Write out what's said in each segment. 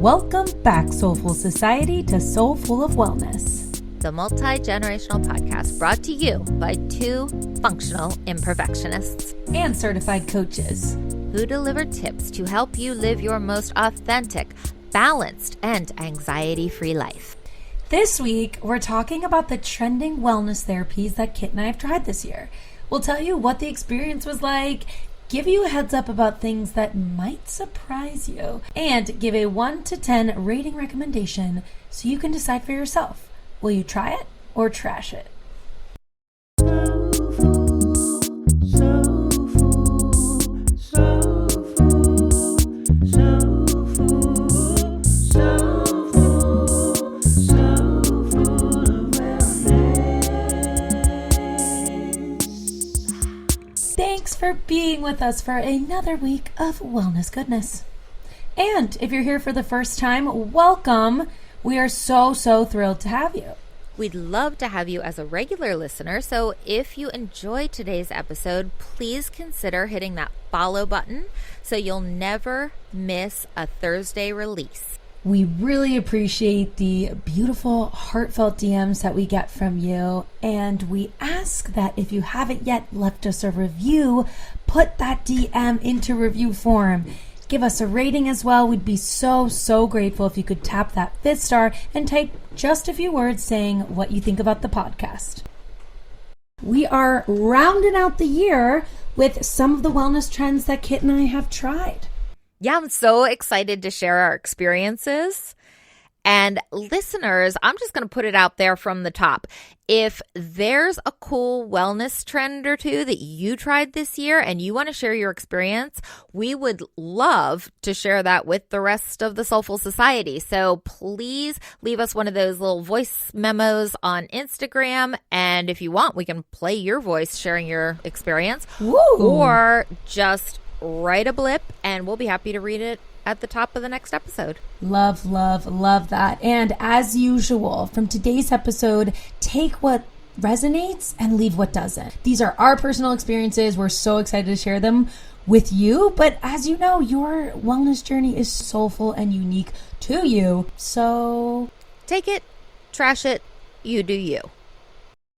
Welcome back, Soulful Society, to Soulful of Wellness, the multi-generational podcast brought to you by two functional imperfectionists and certified coaches who deliver tips to help you live your most authentic, balanced, and anxiety-free life. This week, we're talking about the trending wellness therapies that Kit and I have tried this year. We'll tell you what the experience was like, give you a heads up about things that might surprise you, and give a 1 to 10 rating recommendation so you can decide for yourself. Will you try it or trash it? Thanks for being with us for another week of wellness goodness. And if you're here for the first time, welcome. We are so thrilled to have you. We'd love to have you as a regular listener, so if you enjoyed today's episode, please consider hitting that follow button so you'll never miss a Thursday release. We really appreciate the beautiful, heartfelt DMs that we get from you, and we ask that if you haven't yet left us a review, put that DM into review form. Give us a rating as well. We'd be so grateful if you could tap that 5th star and type just a few words saying what you think about the podcast. We are rounding out the year with some of the wellness trends that Kit and I have tried. Yeah, I'm so excited to share our experiences. And listeners, I'm just going to put it out there from the top. If there's a cool wellness trend or two that you tried this year and you want to share your experience, we would love to share that with the rest of the Soulful Society. So please leave us one of those little voice memos on Instagram. And if you want, we can play your voice sharing your experience. Woo. Or just write a blip and we'll be happy to read it at the top of the next episode. Love that. And as usual, from today's episode, take what resonates and leave what doesn't. These are our personal experiences. We're so excited to share them with you. But as you know, your wellness journey is soulful and unique to you. So take it, trash it, you do you.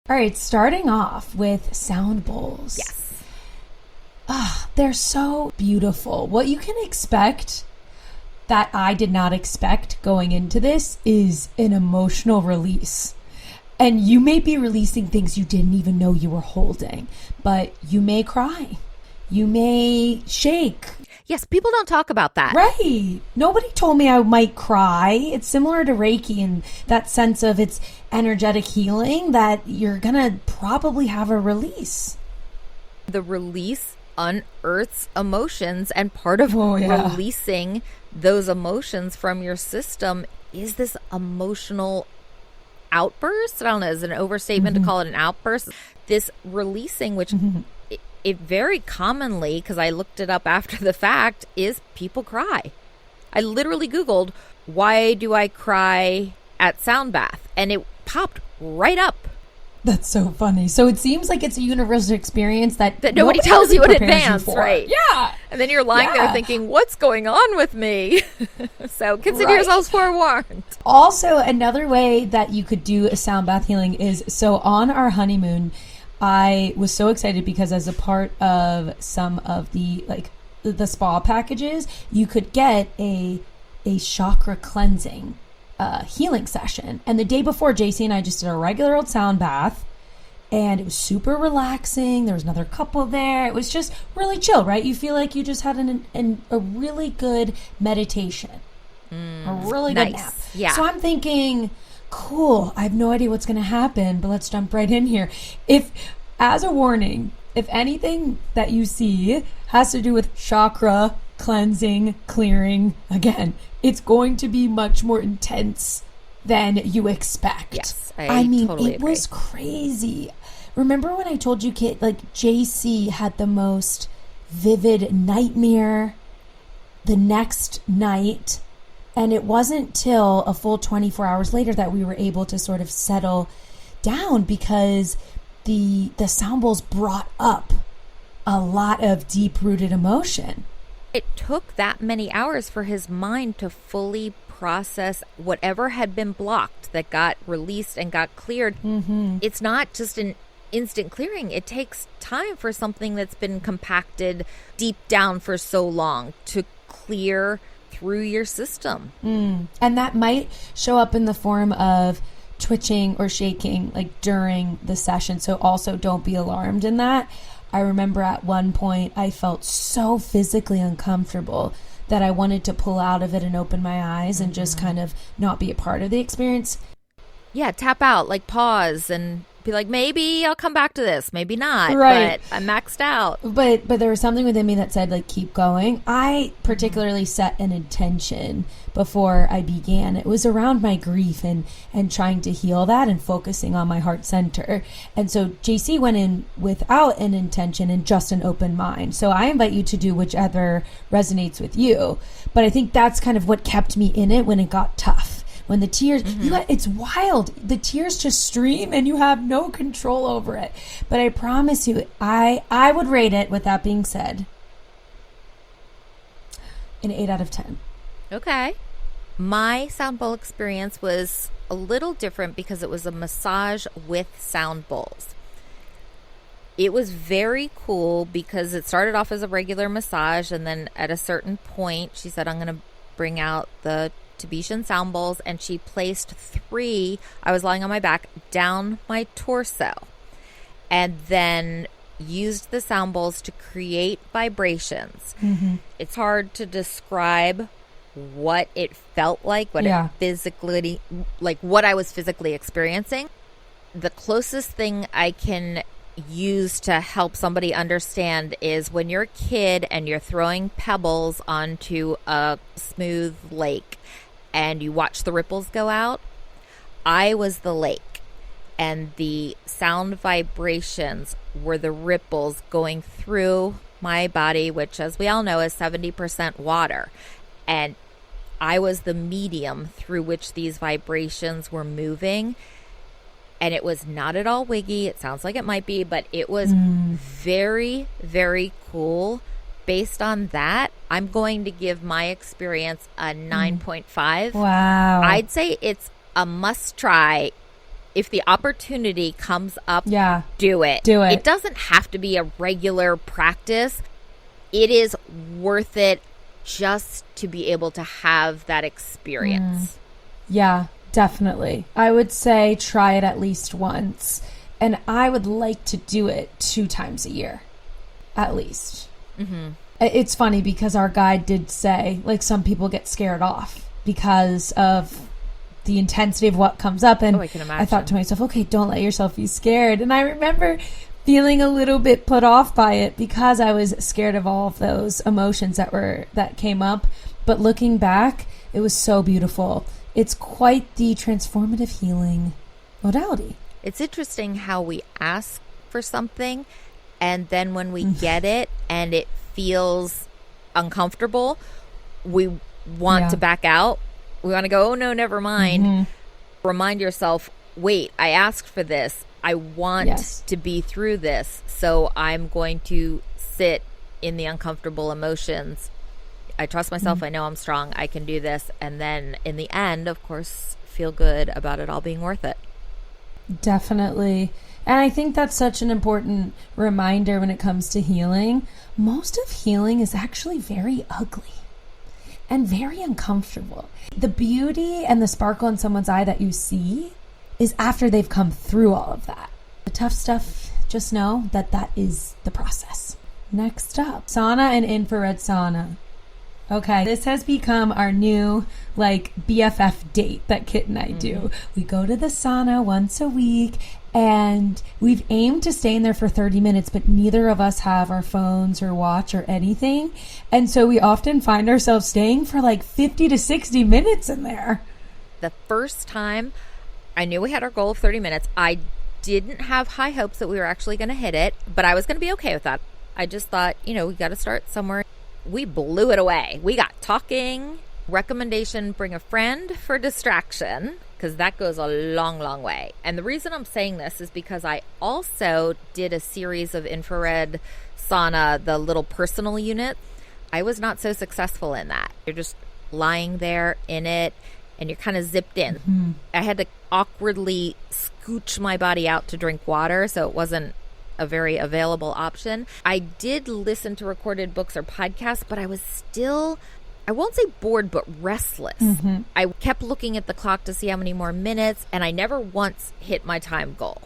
All right, starting off with sound bowls. Yes. They're so beautiful. What you can expect that I did not expect going into this is an emotional release. And you may be releasing things you didn't even know you were holding, but you may cry. You may shake. Yes, people don't talk about that. Right. Nobody told me I might cry. It's similar to Reiki in that sense of its energetic healing that you're going to probably have a release. The release unearths emotions, and part of releasing those emotions from your system is this emotional outburst. I don't know, is it an overstatement to call it an outburst? This releasing, which it very commonly, because I looked it up after the fact, is people cry. I literally Googled, why do I cry at sound bath? And it popped right up. That's so funny. So it seems like it's a universal experience that nobody tells you in advance, right? Yeah. And then you're lying there thinking, what's going on with me? So consider yourselves forewarned. Also, another way that you could do a sound bath healing is, so on our honeymoon, I was so excited because as a part of some of the spa packages, you could get a chakra cleansing healing session. And the day before, JC and I just did a regular old sound bath, and it was super relaxing. There was another couple there. It was just really chill, right? You feel like you just had a really good meditation, a really good nap. Yeah. So I'm thinking, cool, I have no idea what's going to happen, but let's jump right in here. As a warning, if anything that you see has to do with chakra cleansing, clearing, again, it's going to be much more intense than you expect. Yes, I mean, totally it agree. was crazy. Remember when I told you, Kit, like JC had the most vivid nightmare the next night, and it wasn't till a full 24 hours later that we were able to sort of settle down because the sound bowls brought up a lot of deep-rooted emotion. It took that many hours for his mind to fully process whatever had been blocked that got released and got cleared. It's not just an instant clearing. It takes time for something that's been compacted deep down for so long to clear through your system. And that might show up in the form of twitching or shaking like during the session. So also don't be alarmed in that. I remember at one point I felt so physically uncomfortable that I wanted to pull out of it and open my eyes and just kind of not be a part of the experience. Yeah, tap out, like pause and be like, maybe I'll come back to this, maybe not, right. But I'm maxed out. But there was something within me that said, like, keep going. I particularly set an intention before I began. It was around my grief and trying to heal that and focusing on my heart center. And so JC went in without an intention and just an open mind. So I invite you to do whichever resonates with you. But I think that's kind of what kept me in it when it got tough. When the tears, it's wild. The tears just stream and you have no control over it. But I promise you, I would rate it, with that being said, an 8 out of 10. Okay. My sound bowl experience was a little different because it was a massage with sound bowls. It was very cool because it started off as a regular massage, and then at a certain point, she said, I'm going to bring out the Tibetan sound bowls, and she placed 3, I was lying on my back, down my torso, and then used the sound bowls to create vibrations. It's hard to describe what it felt like, what it physically, like what I was physically experiencing. The closest thing I can use to help somebody understand is when you're a kid and you're throwing pebbles onto a smooth lake and you watch the ripples go out. I was the lake, and the sound vibrations were the ripples going through my body, which, as we all know, is 70% water. And I was the medium through which these vibrations were moving. And it was not at all wiggy. It sounds like it might be, but it was very, very cool. Based on that, I'm going to give my experience a 9.5. Wow. I'd say it's a must try. If the opportunity comes up, do it. Do it. It doesn't have to be a regular practice. It is worth it just to be able to have that experience. Yeah, definitely. I would say try it at least once. And I would like to do it 2 times a year, at least. It's funny because our guide did say, like, some people get scared off because of the intensity of what comes up. And I can imagine. I thought to myself, okay, don't let yourself be scared. And I remember feeling a little bit put off by it because I was scared of all of those emotions that came up. But looking back, it was so beautiful. It's quite the transformative healing modality. It's interesting how we ask for something, and then when we get it and it feels uncomfortable, we want to back out. We want to go, oh no, never mind. Remind yourself, wait, I asked for this. I want to be through this. So I'm going to sit in the uncomfortable emotions. I trust myself. I know I'm strong. I can do this. And then in the end, of course, feel good about it all being worth it. Definitely. And I think that's such an important reminder when it comes to healing. Most of healing is actually very ugly and very uncomfortable. The beauty and the sparkle in someone's eye that you see is after they've come through all of that. The tough stuff, just know that that is the process. Next up, sauna and infrared sauna. Okay, this has become our new, like, BFF date that Kit and I do. We go to the sauna once a week, and we've aimed to stay in there for 30 minutes, but neither of us have our phones or watch or anything. And so we often find ourselves staying for like 50 to 60 minutes in there. The first time, I knew we had our goal of 30 minutes. I didn't have high hopes that we were actually going to hit it, but I was going to be okay with that. I just thought, we got to start somewhere. We blew it away. We got talking. Recommendation, bring a friend for distraction, because that goes a long, long way. And the reason I'm saying this is because I also did a series of infrared sauna, the little personal unit. I was not so successful in that. You're just lying there in it and you're kind of zipped in. Mm-hmm. I had to awkwardly scooch my body out to drink water, so it wasn't a very available option. I did listen to recorded books or podcasts, but I was still, I won't say bored, but restless. Mm-hmm. I kept looking at the clock to see how many more minutes, and I never once hit my time goal.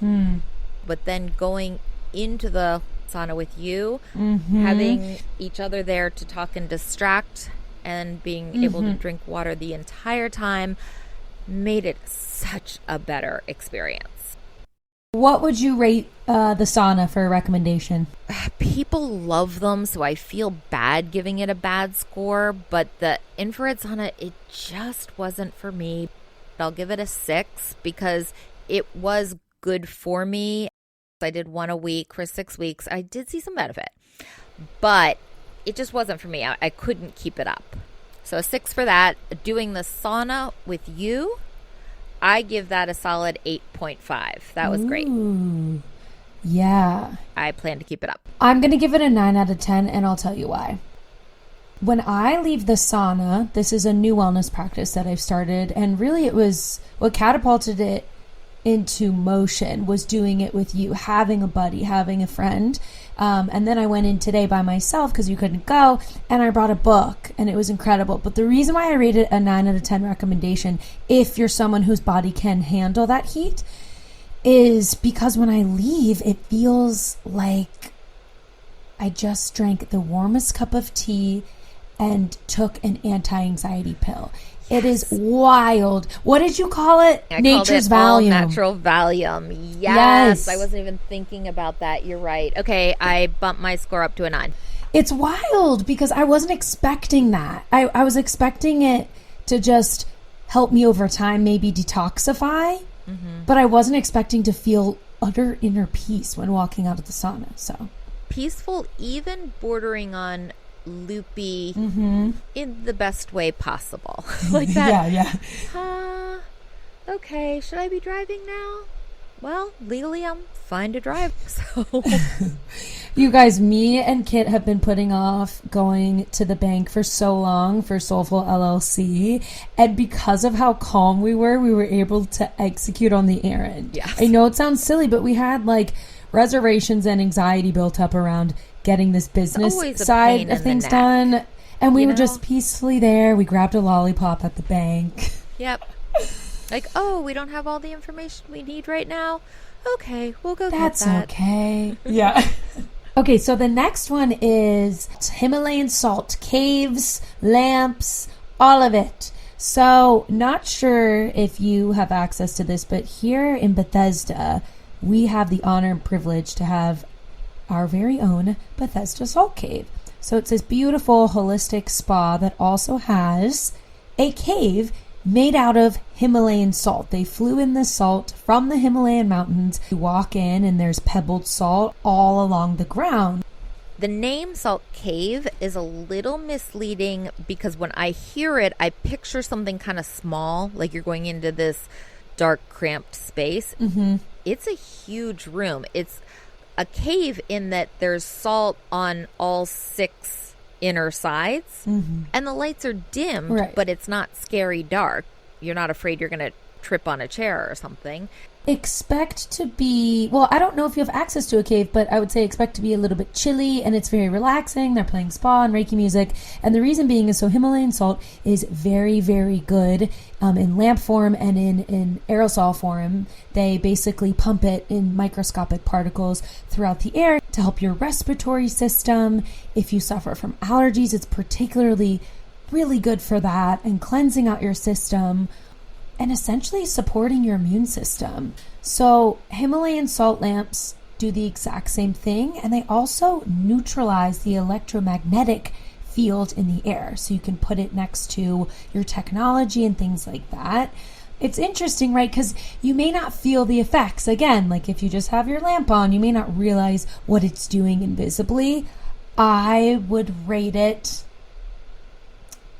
But then going into the sauna with you, having each other there to talk and distract, and being able to drink water the entire time made it such a better experience. What would you rate the sauna for a recommendation? People love them, so I feel bad giving it a bad score, but the infrared sauna, it just wasn't for me. I'll give it a 6 because it was good for me. I did one a week for 6 weeks. I did see some benefit, but it just wasn't for me. I couldn't keep it up. So a 6 for that. Doing the sauna with you, I give that a solid 8.5. That was great. Yeah. I plan to keep it up. I'm going to give it a 9 out of 10, and I'll tell you why. When I leave the sauna, this is a new wellness practice that I've started, and really it was what catapulted it into motion was doing it with you, having a buddy, having a friend. And then I went in today by myself because you couldn't go, and I brought a book, and it was incredible. But the reason why I rated a 9 out of 10 recommendation, if you're someone whose body can handle that heat, is because when I leave, it feels like I just drank the warmest cup of tea and took an anti-anxiety pill. It is wild. What did you call it? Nature's Valium. Natural Valium. Yes. I wasn't even thinking about that. You're right. Okay, I bumped my score up to a 9. It's wild because I wasn't expecting that. I was expecting it to just help me over time, maybe detoxify, but I wasn't expecting to feel utter inner peace when walking out of the sauna. So peaceful, even bordering on loopy in the best way possible. Like that. Yeah. Okay, should I be driving now? Well, legally I'm fine to drive. So you guys, me and Kit have been putting off going to the bank for so long for Soulful LLC, and because of how calm we were able to execute on the errand. Yes. I know it sounds silly, but we had like reservations and anxiety built up around getting this business side of things done, and we were just peacefully there. We grabbed a lollipop at the bank. Yep. Like, oh, we don't have all the information we need right now. Okay, we'll go get that. That's okay. Yeah. Okay, so the next one is Himalayan salt caves, lamps, all of it. So not sure if you have access to this, but here in Bethesda, we have the honor and privilege to have our very own Bethesda Salt Cave. So it's this beautiful holistic spa that also has a cave made out of Himalayan salt. They flew in the salt from the Himalayan mountains. You walk in and there's pebbled salt all along the ground. The name Salt Cave is a little misleading because when I hear it, I picture something kind of small, like you're going into this dark, cramped space. It's a huge room. It's a cave in that there's salt on all 6 inner sides, and the lights are dimmed, but it's not scary dark. You're not afraid you're going to trip on a chair or something. Expect to be, well, I don't know if you have access to a cave, but I would say expect to be a little bit chilly, and it's very relaxing. They're playing spa and Reiki music, and the reason being is so Himalayan salt is very, very good in lamp form and in aerosol form. They basically pump it in microscopic particles throughout the air to help your respiratory system. If you suffer from allergies, it's particularly really good for that, and cleansing out your system, and essentially supporting your immune system. So Himalayan salt lamps do the exact same thing, and they also neutralize the electromagnetic field in the air. So you can put it next to your technology and things like that. It's interesting, right? Because you may not feel the effects. Again, like if you just have your lamp on, you may not realize what it's doing invisibly. I would rate it,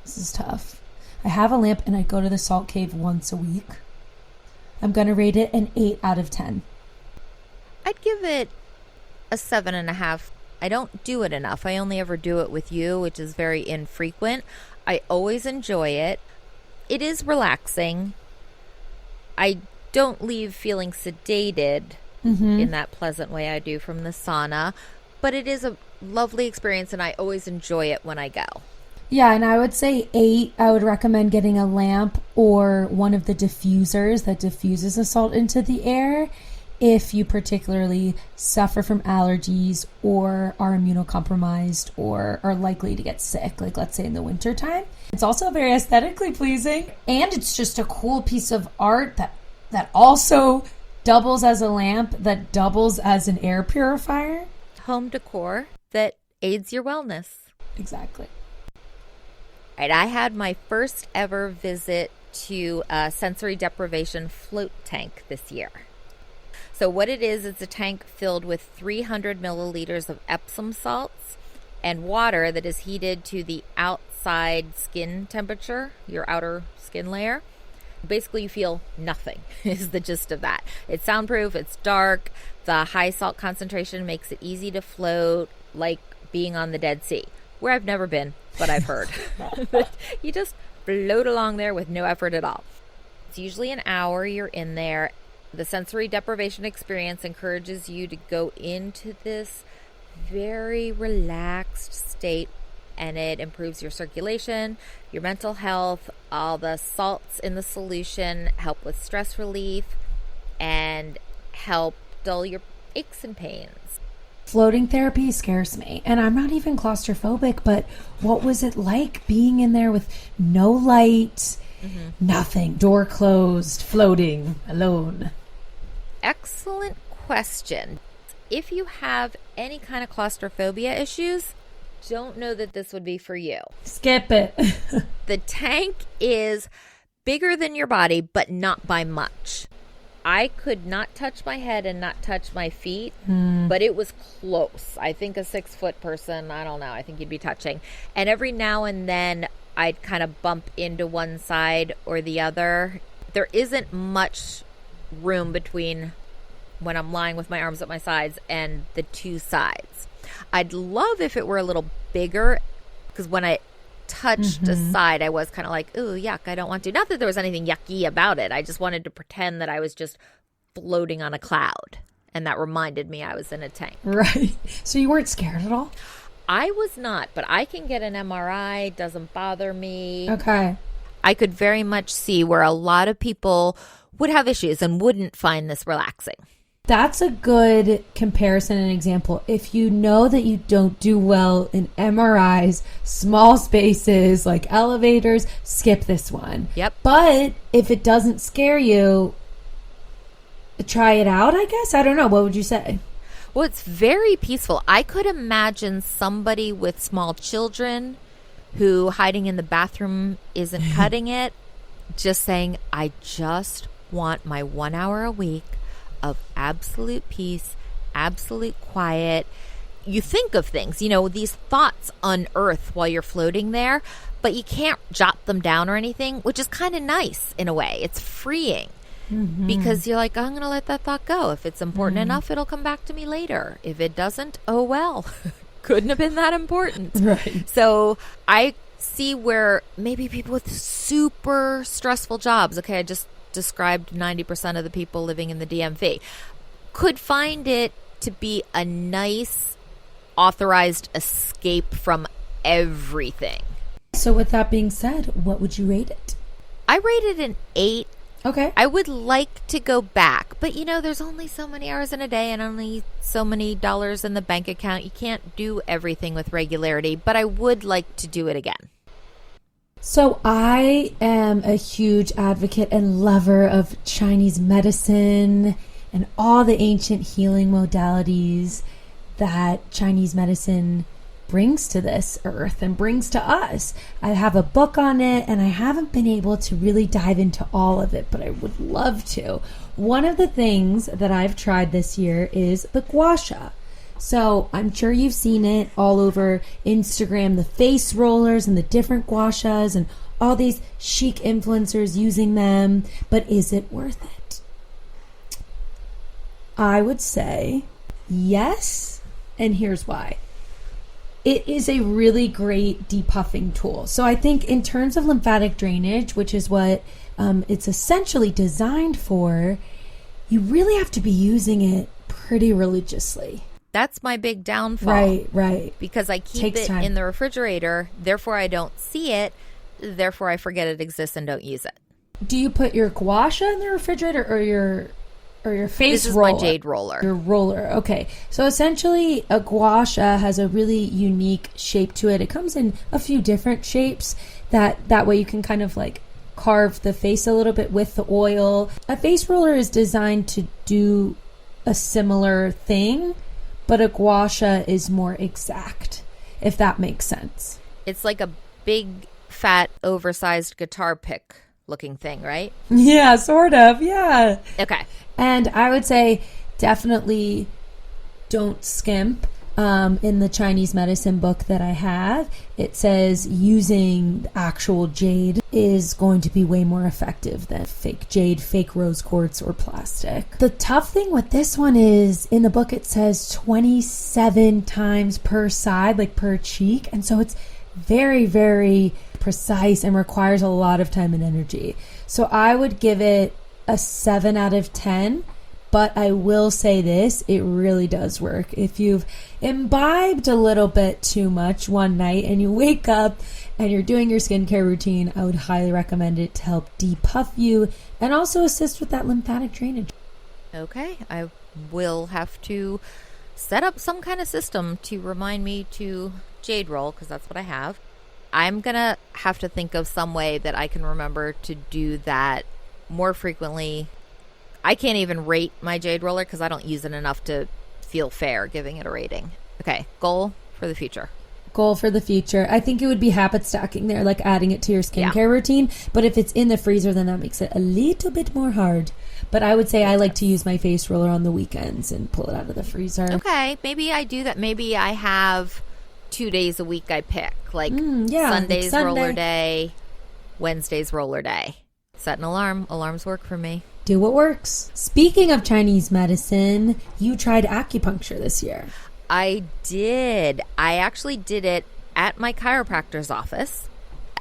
this is tough, I have a lamp and I go to the salt cave once a week. I'm going to rate it an 8 out of 10. I'd give it a 7.5 I don't do it enough. I only ever do it with you, which is very infrequent. I always enjoy it. It is relaxing. I don't leave feeling sedated in that pleasant way I do from the sauna, but it is a lovely experience, and I always enjoy it when I go. Yeah, and I would say 8, I would recommend getting a lamp or one of the diffusers that diffuses the salt into the air if you particularly suffer from allergies or are immunocompromised or are likely to get sick, like let's say in the wintertime. It's also very aesthetically pleasing, and it's just a cool piece of art that also doubles as a lamp, that doubles as an air purifier. Home decor that aids your wellness. Exactly. All right, I had my first ever visit to a sensory deprivation float tank this year. So what it is, it's a tank filled with 300 milliliters of Epsom salts and water that is heated to the outside skin temperature, your outer skin layer. Basically, you feel nothing is the gist of that. It's soundproof, it's dark, the high salt concentration makes it easy to float, like being on the Dead Sea, where I've never been, but I've heard. You just float along there with no effort at all. It's usually an hour you're in there. The sensory deprivation experience encourages you to go into this very relaxed state, and it improves your circulation, your mental health. All the salts in the solution help with stress relief and help dull your aches and pains. Floating therapy scares me, and I'm not even claustrophobic, but what was it like being in there with no light, nothing, door closed, floating, alone? Excellent question. If you have any kind of claustrophobia issues, don't know that this would be for you. Skip it. The tank is bigger than your body, but not by much. I could not touch my head and not touch my feet, but it was close. I think a 6-foot person, I don't know, I think you'd be touching. And every now and then I'd kind of bump into one side or the other. There isn't much room between when I'm lying with my arms at my sides and the two sides. I'd love if it were a little bigger, because when I touched a side, I was kind of like, ooh, yuck, I don't want to. Not that there was anything yucky about it. I just wanted to pretend that I was just floating on a cloud. And that reminded me I was in a tank. Right. So you weren't scared at all? I was not, but I can get an MRI. Doesn't bother me. Okay. I could very much see where a lot of people would have issues and wouldn't find this relaxing. That's a good comparison and example. If you know that you don't do well in MRIs, small spaces like elevators, skip this one. Yep. But if it doesn't scare you, try it out, I guess. I don't know. What would you say? Well, it's very peaceful. I could imagine somebody with small children who hiding in the bathroom isn't cutting it, just saying, I just want my 1 hour a week of absolute peace, absolute quiet. You think of things, these thoughts unearth while you're floating there, but you can't jot them down or anything, which is kind of nice in a way. It's freeing because you're like, I'm going to let that thought go. If it's important enough, it'll come back to me later. If it doesn't, oh well. Couldn't have been that important. Right. So I see where maybe people with super stressful jobs, okay, I just described 90% of the people living in the DMV, could find it to be a nice authorized escape from everything. So with that being said, what would you rate it? I rated an 8. Okay. I would like to go back, but there's only so many hours in a day and only so many dollars in the bank account. You can't do everything with regularity, but I would like to do it again. So I am a huge advocate and lover of Chinese medicine and all the ancient healing modalities that Chinese medicine brings to this earth and brings to us. I have a book on it, and I haven't been able to really dive into all of it, but I would love to. One of the things that I've tried this year is the gua sha. So I'm sure you've seen it all over Instagram, the face rollers and the different gua shas and all these chic influencers using them. But is it worth it? I would say yes, and here's why. it is a really great depuffing tool. So I think in terms of lymphatic drainage, which is what it's essentially designed for, you really have to be using it pretty religiously. That's my big downfall. Right. Because I keep it in the refrigerator, therefore I don't see it, therefore I forget it exists and don't use it. Do you put your gua sha in the refrigerator or your face roller? This is my jade roller. Your roller. Okay. So essentially a gua sha has a really unique shape to it. It comes in a few different shapes that way you can kind of like carve the face a little bit with the oil. A face roller is designed to do a similar thing, but a gua sha is more exact, if that makes sense. It's like a big, fat, oversized guitar pick looking thing, right? Yeah, sort of. Yeah. Okay. And I would say definitely don't skimp. In the Chinese medicine book that I have, it says using actual jade is going to be way more effective than fake jade, fake rose quartz, or plastic. The tough thing with this one is in the book it says 27 times per side, like per cheek. And so it's very, very precise and requires a lot of time and energy. So I would give it a 7 out of 10. But I will say this, it really does work. If you've imbibed a little bit too much one night and you wake up and you're doing your skincare routine, I would highly recommend it to help depuff you and also assist with that lymphatic drainage. Okay, I will have to set up some kind of system to remind me to jade roll, because that's what I have. I'm going to have to think of some way that I can remember to do that more frequently. I can't even rate my jade roller because I don't use it enough to feel fair giving it a rating. Okay, goal for the future. Goal for the future. I think it would be habit stacking there, like adding it to your skincare routine. But if it's in the freezer, then that makes it a little bit more hard. But I would say I like to use my face roller on the weekends and pull it out of the freezer. Okay, maybe I do that. Maybe I have 2 days a week I pick. Like Sunday's roller day, Wednesday's roller day. Set an alarm. Alarms work for me. Do what works. Speaking of Chinese medicine, you tried acupuncture this year. I did. I actually did it at my chiropractor's office.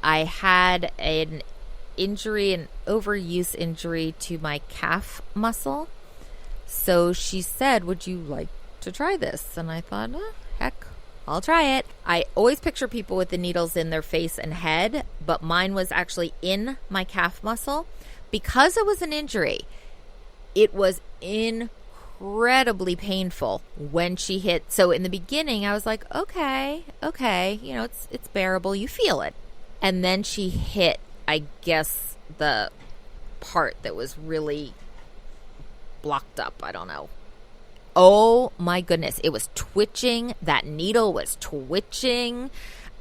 I had an injury, an overuse injury to my calf muscle. So she said, would you like to try this? And I thought, heck, I'll try it. I always picture people with the needles in their face and head, but mine was actually in my calf muscle. Because it was an injury, it was incredibly painful when she hit. So in the beginning, I was like, okay, it's bearable. You feel it. And then she hit, I guess, the part that was really blocked up. I don't know. Oh my goodness. It was twitching. That needle was twitching.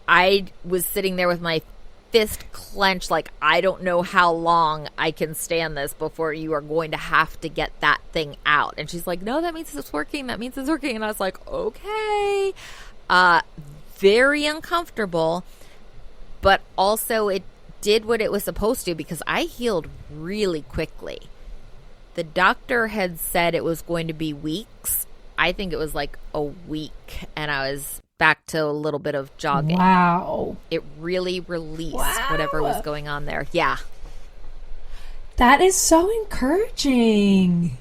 I was sitting there with my fist clenched, like, I don't know how long I can stand this before you are going to have to get that thing out. And she's like, no, that means it's working. That means it's working. And I was like, okay. Very uncomfortable, but also it did what it was supposed to because I healed really quickly. The doctor had said it was going to be weeks. I think it was like a week, and I was back to a little bit of jogging. Wow. It really released whatever was going on there. Yeah. That is so encouraging.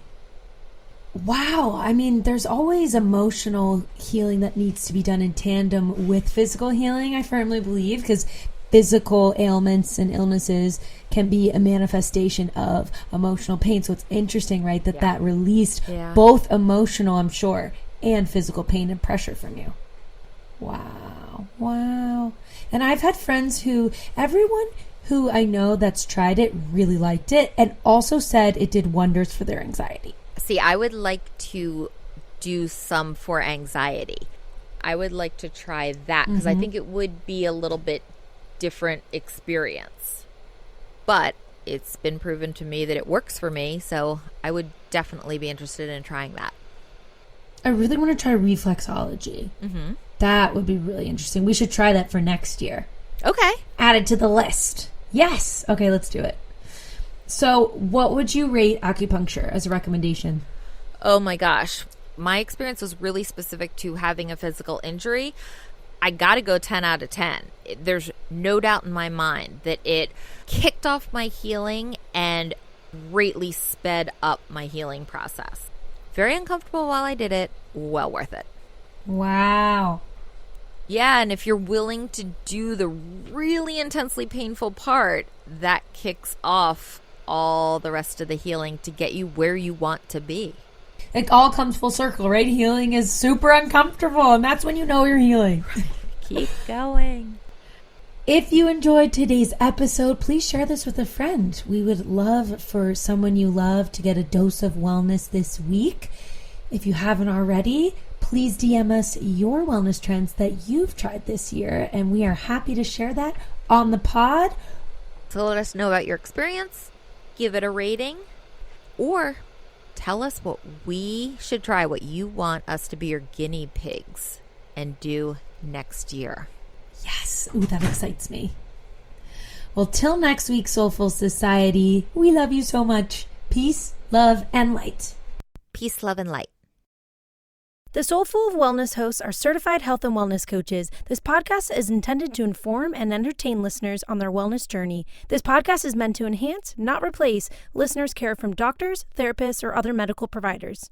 Wow. I mean, there's always emotional healing that needs to be done in tandem with physical healing, I firmly believe, because physical ailments and illnesses can be a manifestation of emotional pain. So it's interesting, right, that released both emotional, I'm sure, and physical pain and pressure from you. Wow. And I've had friends everyone who I know that's tried it really liked it and also said it did wonders for their anxiety. See, I would like to do some for anxiety. I would like to try that because I think it would be a little bit different experience. But it's been proven to me that it works for me, so I would definitely be interested in trying that. I really want to try reflexology. That would be really interesting. We should try that for next year. Okay. Add it to the list. Yes. Okay, let's do it. So what would you rate acupuncture as a recommendation? Oh my gosh. My experience was really specific to having a physical injury. I got to go 10 out of 10. There's no doubt in my mind that it kicked off my healing and greatly sped up my healing process. Very uncomfortable while I did it, well worth it. Wow. Yeah, and if you're willing to do the really intensely painful part, that kicks off all the rest of the healing to get you where you want to be. It all comes full circle, right? Healing is super uncomfortable, and that's when you know you're healing. Keep going. If you enjoyed today's episode, please share this with a friend. We would love for someone you love to get a dose of wellness this week. If you haven't already, please DM us your wellness trends that you've tried this year, and we are happy to share that on the pod. So let us know about your experience, give it a rating, or tell us what we should try, what you want us to be your guinea pigs and do next year. Yes. Ooh, that excites me. Well, till next week, Soulful Society, we love you so much. Peace, love, and light. Peace, love, and light. The Soulful of Wellness hosts are certified health and wellness coaches. This podcast is intended to inform and entertain listeners on their wellness journey. This podcast is meant to enhance, not replace, listeners' care from doctors, therapists, or other medical providers.